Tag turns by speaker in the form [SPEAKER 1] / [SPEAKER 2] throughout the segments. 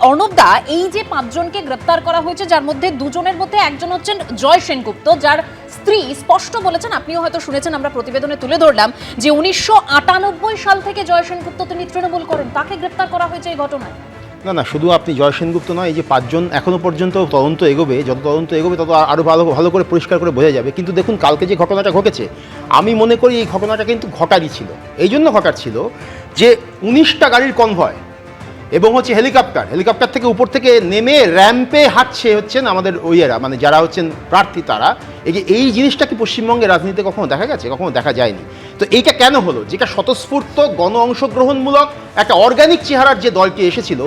[SPEAKER 1] অর্ণব দা, এই যে 5 জনকে গ্রেপ্তার করা হয়েছে, যার মধ্যে দুজনের মধ্যে একজন হচ্ছেন জয় সেনগুপ্ত, যার স্ত্রী স্পষ্ট বলেছেন, আপনিও হয়তো শুনেছেন, আমরা প্রতিবেদনে তুলে ধরলাম যে 1998 সাল থেকে জয় সেনগুপ্ত তিনি তৃণমূল করেন, তাকে গ্রেপ্তার করা হয়েছে এই ঘটনায়।
[SPEAKER 2] না না, শুধু আপনি জয় সেনগুপ্ত নয়, এই যে 5 জন এখনো পর্যন্ত তদন্ত এগোবে, যত তদন্ত এগোবে তত আরও ভালো করে পরিষ্কার করে বোঝা যাবে। কিন্তু দেখুন, কালকে যে ঘটনাটা ঘটেছে, আমি মনে করি এই ঘটনাটা কিন্তু ঘটারই ছিল। এই জন্য ঘটার ছিল যে 19টা গাড়ির কনভয় এবং হচ্ছে হেলিকপ্টার থেকে উপর থেকে নেমে র্যাম্পে হাঁটছে হচ্ছেন আমাদের ওইয়েরা, মানে যারা হচ্ছেন প্রার্থী তারা। এই জিনিসটা কি পশ্চিমবঙ্গের রাজনীতিতে কখনো দেখা গেছে? কখনো দেখা যায়নি। তো এইটা কেন হলো? যেটা স্বতঃস্ফূর্ত গণ অংশগ্রহণমূলক একটা অর্গানিক চেহারার যে দলটি এসেছিল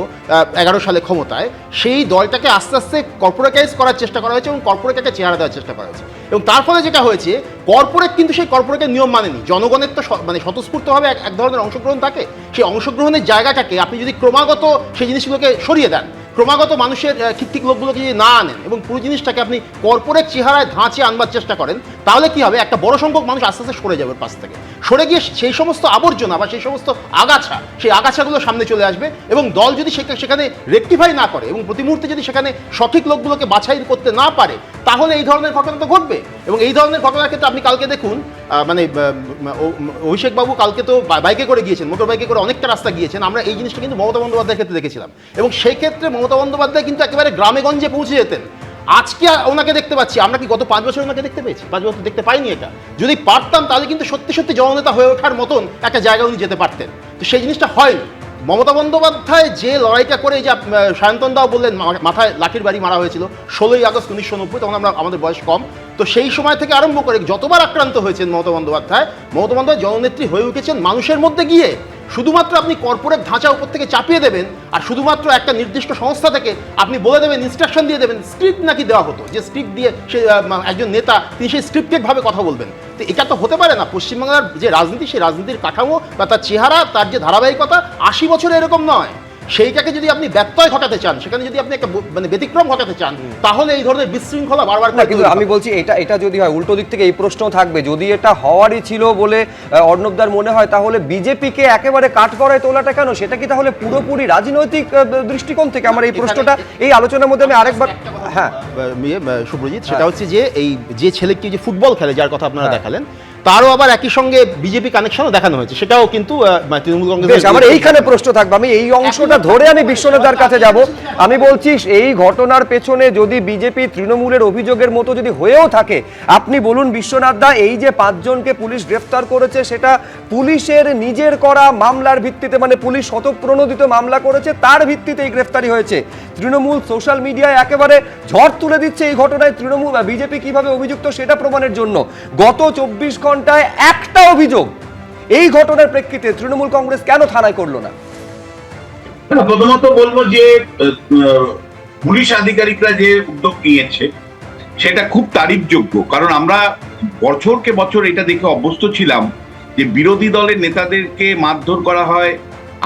[SPEAKER 2] 11 সালে ক্ষমতায়, সেই দলটাকে আস্তে আস্তে কর্পোরেটাইজ করার চেষ্টা করা হয়েছে এবং কর্পোরেট একটা চেহারা দেওয়ার চেষ্টা করা হয়েছে। এবং তার ফলে যেটা হয়েছে, কর্পোরেট কিন্তু সেই কর্পোরেটের নিয়ম মানেনি। জনগণের তো মানে স্বতঃস্ফূর্তভাবে এক ধরনের অংশগ্রহণ থাকে। সেই অংশগ্রহণের জায়গাটাকে আপনি যদি ক্রমাগত সেই জিনিসগুলোকে সরিয়ে দেন, ক্রমাগত মানুষের ঠিক লোকগুলোকে যদি না আনেন এবং পুরো জিনিসটাকে আপনি কর্পোরেট চেহারায় ধাঁচে আনবার চেষ্টা করেন, তাহলে কি হবে? একটা বড় সংখ্যক মানুষ আস্তে আস্তে সরে যাবে পাশ থেকে, সরে গিয়ে সেই সমস্ত আবর্জনা বা সেই সমস্ত সেই আগাছাগুলো সামনে চলে আসবে। এবং দল যদি সেখানে রেকটিফাই না করে এবং প্রতি মুহূর্তে যদি সেখানে সঠিক লোকগুলোকে বাছাই করতে না পারে, তাহলে এই ধরনের ঘটনা তো ঘটবে। এবং এই ধরনের ঘটনার ক্ষেত্রে আপনি কালকে দেখুন, মানে অভিষেক বাবু কালকে তো বাইকে করে গিয়েছেন, মোটর বাইকে করে অনেকটা রাস্তা গিয়েছেন। আমরা এই জিনিসটা কিন্তু মমতা বন্দ্যোপাধ্যায়ের ক্ষেত্রে দেখেছিলাম, এবং সেই ক্ষেত্রে মমতা বন্দ্যোপাধ্যায় কিন্তু একেবারে গ্রামে গঞ্জে পৌঁছে যেতেন। আজকে ওনাকে দেখতে পাচ্ছি, আমরা কি গত 5 বছর ওনাকে দেখতে পেয়েছি? 5 বছর দেখতে পাইনি। এটা যদি পারতাম, তাহলে কিন্তু সত্যি সত্যি জননেতা হয়ে ওঠার মতন একটা জায়গায় উনি যেতে পারতেন। তো সেই জিনিসটা হয়নি। মমতা বন্দ্যোপাধ্যায় যে লড়াইটা করে, যে সায়ন্তন দাও বললেন মাথায় লাঠির বাড়ি মারা হয়েছিল 16ই আগস্ট 1990, তখন আমাদের বয়স কম। তো সেই সময় থেকে আরম্ভ করে যতবার আক্রান্ত হয়েছেন মমতা বন্দ্যোপাধ্যায় জননেত্রী হয়ে উঠেছেন মানুষের মধ্যে গিয়ে। শুধুমাত্র আপনি কর্পোরেট ধাঁচা উপর থেকে চাপিয়ে দেবেন, আর শুধুমাত্র একটা নির্দিষ্ট সংস্থা থেকে আপনি বলে দেবেন, ইনস্ট্রাকশন দিয়ে দেবেন। স্ক্রিপ্ট নাকি দেওয়া হতো, যে স্ক্রিপ্ট দিয়ে সে একজন নেতা তিনি সেই স্ক্রিপ্টেডভাবে কথা বলবেন। তো এটা তো হতে পারে না। পশ্চিমবাংলার যে রাজনীতি, সেই রাজনীতির কাঠামো বা তার চেহারা, তার যে ধারাবাহিকতা 80 বছরে এরকম নয়। সেইটাকে যদি আপনি ব্যত্যয় ঘটাতে চান, সেখানে যদি আপনি একটা মানে ব্যতিক্রম ঘটাতে চান, তাহলে এই ধরনের বিশৃঙ্খলা বারবার করে।
[SPEAKER 3] কিন্তু আমি বলছি, এটা যদি হয়, উল্টো দিক থেকে এই প্রশ্ন থাকবে, যদি এটা হওয়ারই ছিল বলে অর্ণবদার মনে হয়, তাহলে বিজেপিকে একেবারে কাঠগড়ায় তোলাটা কেন? সেটা কি তাহলে পুরোপুরি রাজনৈতিক দৃষ্টিকোণ থেকে? আমার এই প্রশ্নটা এই আলোচনার মধ্যে আমি আরেকবার, হ্যাঁ
[SPEAKER 2] সুব্রজিৎ, সেটা হচ্ছে যে ছেলেকে যে ফুটবল খেলে, যার কথা আপনারা দেখালেন, তারও আবার একই সঙ্গে বিজেপি কানেকশনও দেখানো হয়েছে। সেটাও কিন্তু তৃণমূল কংগ্রেস।
[SPEAKER 3] আমার এইখানে প্রশ্ন থাকবে, আমি এই অংশটা ধরে আমি বিশ্বনাথদার কাছে যাব। আমি বলছি, এই ঘটনার পেছনে যদি বিজেপি তৃণমূলের অভিযোগের মতো যদি হয়েও থাকে, আপনি বলুন বিশ্বনাথ দা, এই যে 5 জনকে পুলিশ গ্রেফতার করেছে, সেটা পুলিশের নিজের করা মামলার ভিত্তিতে, মানে পুলিশ স্বতঃপ্রণোদিত মামলা করেছে, তার ভিত্তিতে এই গ্রেফতারি হয়েছে। তৃণমূল সোশ্যাল মিডিয়ায় একেবারে ঝড় তুলে দিচ্ছে এই ঘটনায় তৃণমূল বা বিজেপি কিভাবে অভিযুক্ত সেটা প্রমাণের জন্য। গত 24 ঘন্টায় একটা অভিযোগ এই ঘটনার প্রেক্ষিতে তৃণমূল কংগ্রেস কেন থানায় করলো না?
[SPEAKER 4] প্রথমত বলবো যে পুলিশ আধিকারিকরা যে উদ্যোগ নিয়েছে সেটা খুব তারিফযোগ্য। কারণ আমরা বছরকে বছর এটা দেখে অভ্যস্ত ছিলাম যে বিরোধী দলের নেতাদেরকে মারধর করা হয়,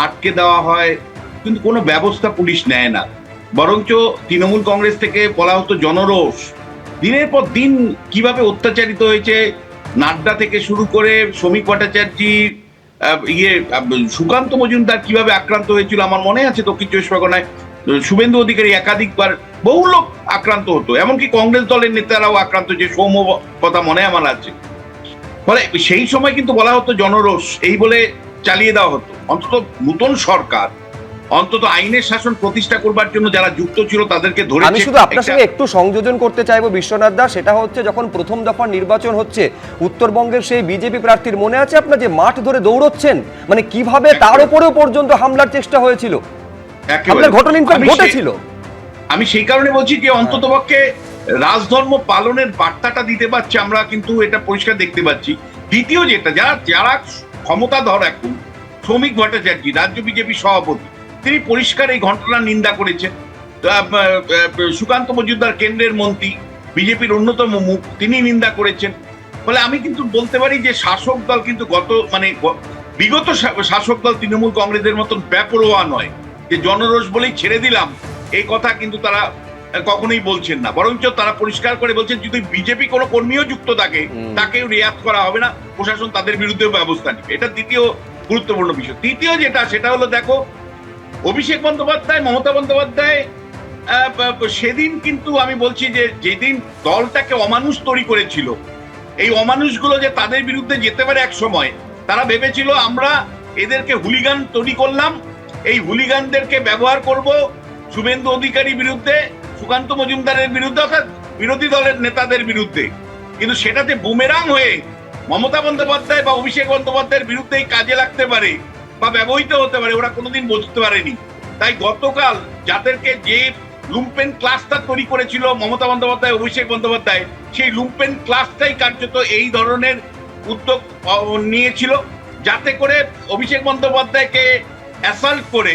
[SPEAKER 4] আটকে দেওয়া হয়, কিন্তু কোনো ব্যবস্থা পুলিশ নেয় না। বরঞ্চ তৃণমূল কংগ্রেস থেকে বলা হতো জনরোষ। দিনের পর দিন কিভাবে অত্যাচারিত হয়েছে, নাড্ডা থেকে শুরু করে শ্রমিক ভট্টাচার্য, সুকান্ত মজুমদার কিভাবে আক্রান্ত হয়েছিল আমার মনে আছে। দক্ষিণ 24 পরগনায় শুভেন্দু অধিকারী একাধিকবার, বহু লোক আক্রান্ত হতো, এমনকি কংগ্রেস দলের নেতারাও আক্রান্ত, যে সৌম্য কথা মনে আমার আছে। ফলে সেই সময় কিন্তু বলা হতো জনরোষ, এই বলে চালিয়ে দেওয়া হতো। অন্তত নতুন সরকার অন্তত আইনের শাসন প্রতিষ্ঠা করবার জন্য যারা যুক্ত ছিল তাদেরকে ধরে।
[SPEAKER 3] আমি শুধু আপনার সঙ্গে একটু সংযোজন করতে চাইবো বিশ্বনাথ দা, সেটা হচ্ছে যখন প্রথম দফার নির্বাচন হচ্ছে উত্তরবঙ্গের সেই বিজেপি প্রার্থীর, মনে আছে আপনার, যে মাঠ ধরে দৌড়চ্ছেন, মানে কিভাবে তার উপরেও পর্যন্ত হামলার চেষ্টা হয়েছিল, হামলার ঘটনা ইনফ্যাক্ট ঘটেছিল।
[SPEAKER 4] আমি সেই কারণে বলছি যে অন্ততপক্ষে রাজধর্ম পালনের বার্তাটা দিতে পারছে, আমরা কিন্তু এটা পরিষ্কার দেখতে পাচ্ছি। দ্বিতীয় যেটা, যারা ক্ষমতাধর এখন, শ্রমিক ভট্টাচার্য রাজ্য বিজেপি সভাপতি, তিনি পরিষ্কার এই ঘটনার নিন্দা করেছেন। সুকান্ত মজুমদার কেন্দ্রের মন্ত্রী, বিজেপির অন্যতম মুখ, তিনি নিন্দা করেছেন। ফলে আমি কিন্তু বলতে পারি যে শাসক দল কিন্তু বিগত শাসক দল তৃণমূল কংগ্রেসের মতন বেপরোয়া নয়, যে জনরোষ বলেই ছেড়ে দিলাম, এই কথা কিন্তু তারা কখনোই বলছেন না। বরঞ্চ তারা পরিষ্কার করে বলছেন, যদি বিজেপি কোনো কর্মীও যুক্ত থাকে, তাকেও রিয়াত করা হবে না, প্রশাসন তাদের বিরুদ্ধে ব্যবস্থা নেবে। এটা দ্বিতীয় গুরুত্বপূর্ণ বিষয়। তৃতীয় যেটা, সেটা হলো, দেখো অভিষেক বন্দ্যোপাধ্যায়, মমতা বন্দ্যোপাধ্যায় সেদিন কিন্তু আমি বলছি যে যেদিন দলটাকে অমানুষ তৈরি করেছিল, এই অমানুষগুলো যে তাদের বিরুদ্ধে যেতে পারে এক সময়, তারা ভেবেছিল আমরা এদেরকে হুলিগান তৈরি করলাম, এই হুলিগানদেরকে ব্যবহার করব শুভেন্দু অধিকারীর বিরুদ্ধে, সুকান্ত মজুমদারের বিরুদ্ধে, অর্থাৎ বিরোধী দলের নেতাদের বিরুদ্ধে। কিন্তু সেটাতে বুমেরাং হয়ে মমতা বন্দ্যোপাধ্যায় বা অভিষেক বন্দ্যোপাধ্যায়ের বিরুদ্ধেই কাজে লাগতে পারে বা ব্যবহৃত হতে পারে, ওরা কোনোদিন বুঝতে পারেনি। তাই গতকাল যাদেরকে যে লুম্পেন ক্লাসটা তৈরি করেছিল মমতা বন্দ্যোপাধ্যায়, অভিষেক বন্দ্যোপাধ্যায়, সেই লুম্পেন ক্লাসটাই কার্যত এই ধরনের উদ্যোগ নিয়েছিল, যাতে করে অভিষেক বন্দ্যোপাধ্যায়কে অ্যাসাল্ট করে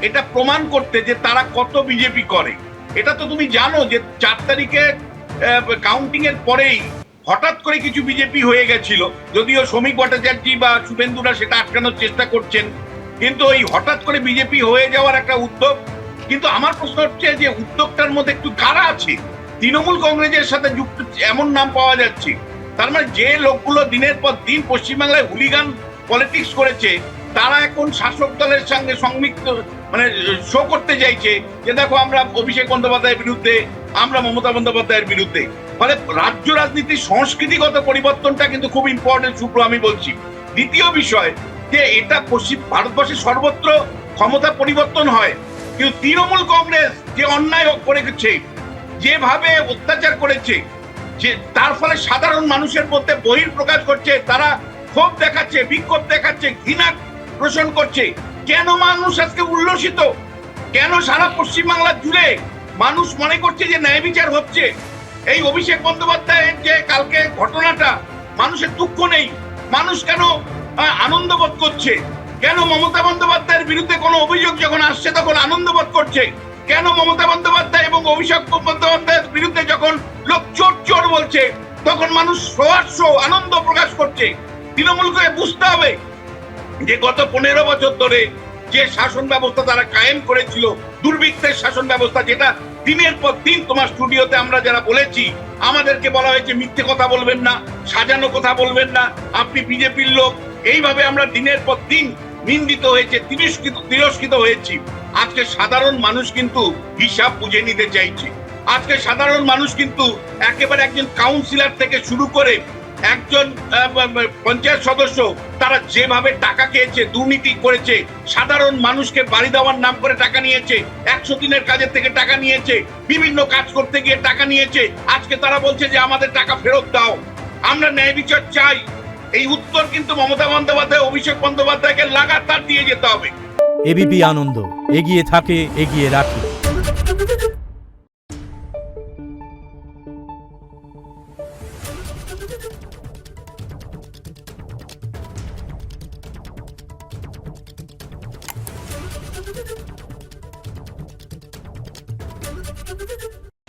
[SPEAKER 4] এটা প্রমাণ করতে যে তারা কত বিজেপি করে। এটা তো তুমি জানো যে 4 তারিখে কাউন্টিং এর পরেই হঠাৎ করে কিছু বিজেপি হয়ে গেছিল, যদিও শ্রমিক ভট্টাচার্য বা শুভেন্দুরা সেটা আটকানোর চেষ্টা করছেন, কিন্তু ওই হঠাৎ করে বিজেপি হয়ে যাওয়ার একটা উদ্যোগ। কিন্তু আমার প্রশ্ন হচ্ছে যে উদ্যোগটার মধ্যে একটু কারা আছে? তৃণমূল কংগ্রেসের সাথে যুক্ত এমন নাম পাওয়া যাচ্ছে। তার মানে যে লোকগুলো দিনের পর দিন পশ্চিমবাংলায় হুলিগান পলিটিক্স করেছে, তারা এখন শাসক দলের সঙ্গে সংযুক্ত, মানে শো করতে চাইছে যে দেখো আমরা অভিষেক বন্দ্যোপাধ্যায়ের বিরুদ্ধে, আমরা মমতা বন্দ্যোপাধ্যায়ের বিরুদ্ধে। ফলে রাজ্য রাজনীতির সংস্কৃতিগত পরিবর্তনটা কিন্তু খুব ইম্পর্টেন্ট, শুক্র আমি বলছি। দ্বিতীয় বিষয় যে এটা ভারতবর্ষের সর্বত্র ক্ষমতা পরিবর্তন হয়, কিন্তু তৃণমূল কংগ্রেস যে অন্যায় করেছে, যেভাবে অত্যাচার করেছে, যে তার ফলে সাধারণ মানুষের মধ্যে বহিঃপ্রকাশ করছে, তারা ক্ষোভ দেখাচ্ছে, বিক্ষোভ দেখাচ্ছে, ঘৃণা পোষণ করছে। কেন মানুষ আজকে উল্লসিত? কেন সারা পশ্চিমবাংলা জুড়ে মানুষ মনে করছে যে ন্যায় বিচার হচ্ছে? এই অভিষেক বন্দ্যোপাধ্যায়ের যে কালকে ঘটনাটা, মানুষের দুঃখ নেই, মানুষ কেন আনন্দ বোধ করছে? কেন মমতা বন্দ্যোপাধ্যায়ের বিরুদ্ধে কোনো অভিযোগ যখন আসছে তখন আনন্দ বোধ করছে? কেন মমতা বন্দ্যোপাধ্যায় এবং অভিষেক বন্দ্যোপাধ্যায়ের বিরুদ্ধে যখন লোক চোর চোর বলছে তখন মানুষ সহর্ষ আনন্দ প্রকাশ করছে? তৃণমূলকে বুঝতে হবে যে গত 15 বছর ধরে যে শাসন ব্যবস্থা তারা কায়েম করেছিল, দুর্বৃত্তের শাসন ব্যবস্থা, যেটা দিনের পর দিন তোমার স্টুডিওতে আমরা যারা বলেছি, আমাদেরকে বলা হয়েছে মিথ্যে কথা বলবেন না, সাজানো কথা বলবেন না, আপনি বিজেপির লোক, এইভাবে আমরা দিনের পর দিন নিন্দিত হয়েছে, তিরস্কৃত হয়েছি। আজকে সাধারণ মানুষ কিন্তু হিসাব বুঝে নিতে চাইছে। আজকে সাধারণ মানুষ কিন্তু একেবারে একজন কাউন্সিলর থেকে শুরু করে একজন পঞ্চায়েত সদস্য, তারা যেভাবে টাকা খেয়েছে, দুর্নীতি করেছে, সাধারণ মানুষকে বাড়ি দেওয়ার নাম করে টাকা নিয়েছে, 100 দিনের কাজের থেকে টাকা নিয়েছে, বিভিন্ন কাজ করতে গিয়ে টাকা নিয়েছে, আজকে তারা বলছে যে আমাদের টাকা ফেরত দাও, আমরা ন্যায় বিচার চাই। এই উত্তর কিন্তু মমতা বন্দ্যোপাধ্যায়, অভিষেক বন্দ্যোপাধ্যায়কে লাগাতার দিয়ে যেতে হবে।
[SPEAKER 5] এবিপি আনন্দ এগিয়ে থাকে, এগিয়ে রাখে।